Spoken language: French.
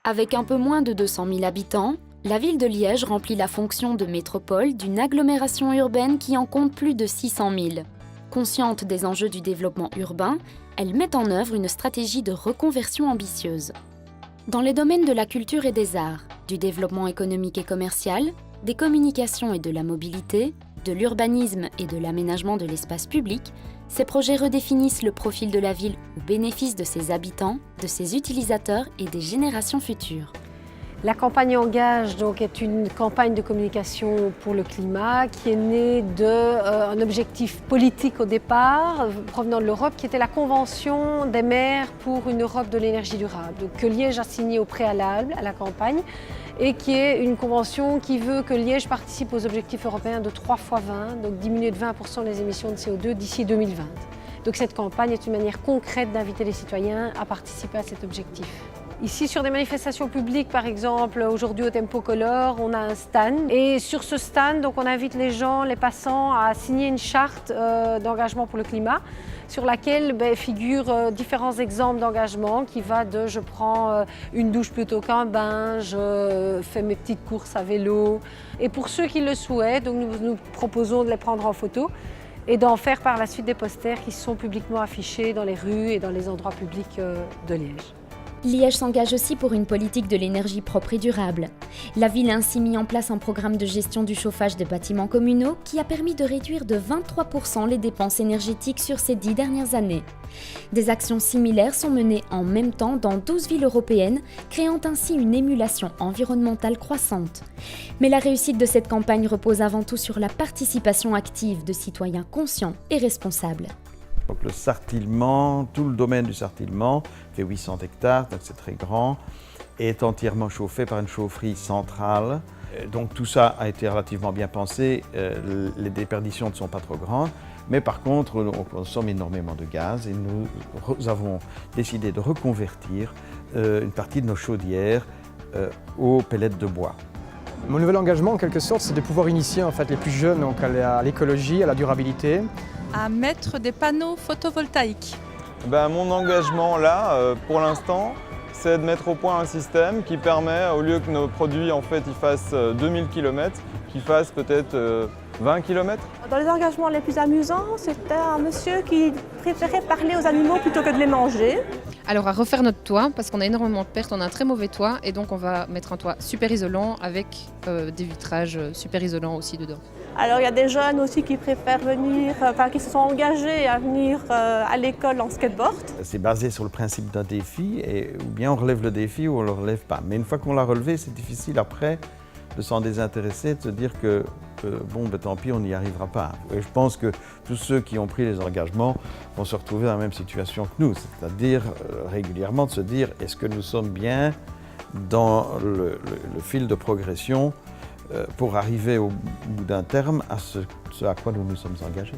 Avec un peu moins de 200 000 habitants, la ville de Liège remplit la fonction de métropole d'une agglomération urbaine qui en compte plus de 600 000. Consciente des enjeux du développement urbain, elle met en œuvre une stratégie de reconversion ambitieuse. Dans les domaines de la culture et des arts, du développement économique et commercial, des communications et de la mobilité, de l'urbanisme et de l'aménagement de l'espace public, ces projets redéfinissent le profil de la ville au bénéfice de ses habitants, de ses utilisateurs et des générations futures. La campagne Engage est une campagne de communication pour le climat qui est née d'un objectif politique au départ, provenant de l'Europe, qui était la Convention des maires pour une Europe de l'énergie durable, que Liège a signé au préalable à la campagne et qui est une convention qui veut que Liège participe aux objectifs européens de 3 x 20, donc diminuer de 20% les émissions de CO2 d'ici 2020. Donc cette campagne est une manière concrète d'inviter les citoyens à participer à cet objectif. Ici, sur des manifestations publiques, par exemple, aujourd'hui au Tempo Color, on a un stand. Et sur ce stand, on invite les gens, les passants, à signer une charte d'engagement pour le climat, sur laquelle figurent différents exemples d'engagement qui va de « je prends une douche plutôt qu'un bain »,« je fais mes petites courses à vélo ». Et pour ceux qui le souhaitent, nous proposons de les prendre en photo et d'en faire par la suite des posters qui sont publiquement affichés dans les rues et dans les endroits publics de Liège. Liège s'engage aussi pour une politique de l'énergie propre et durable. La ville a ainsi mis en place un programme de gestion du chauffage des bâtiments communaux qui a permis de réduire de 23% les dépenses énergétiques sur ces 10 dernières années. Des actions similaires sont menées en même temps dans 12 villes européennes, créant ainsi une émulation environnementale croissante. Mais la réussite de cette campagne repose avant tout sur la participation active de citoyens conscients et responsables. Donc le Sartillement, tout le domaine du Sartillement, fait 800 hectares, donc c'est très grand, est entièrement chauffé par une chaufferie centrale. Donc tout ça a été relativement bien pensé, les déperditions ne sont pas trop grandes, mais par contre on consomme énormément de gaz et nous avons décidé de reconvertir une partie de nos chaudières aux pellets de bois. Mon nouvel engagement, en quelque sorte, c'est de pouvoir initier les plus jeunes à l'écologie, à la durabilité. À mettre des panneaux photovoltaïques. Mon engagement là, pour l'instant, c'est de mettre au point un système qui permet, au lieu que nos produits ils fassent 2000 km, qu'ils fassent peut-être 20 km. Dans les engagements les plus amusants, c'était un monsieur qui préférait parler aux animaux plutôt que de les manger. Alors à refaire notre toit, parce qu'on a énormément de pertes, on a un très mauvais toit et donc on va mettre un toit super isolant avec des vitrages super isolants aussi dedans. Alors il y a des jeunes aussi qui préfèrent venir, qui se sont engagés à venir à l'école en skateboard. C'est basé sur le principe d'un défi, ou bien on relève le défi ou on ne le relève pas. Mais une fois qu'on l'a relevé, c'est difficile après de s'en désintéresser, de se dire que tant pis, on n'y arrivera pas. Et je pense que tous ceux qui ont pris les engagements vont se retrouver dans la même situation que nous, c'est-à-dire régulièrement de se dire est-ce que nous sommes bien dans le fil de progression pour arriver au bout d'un terme à ce à quoi nous nous sommes engagés.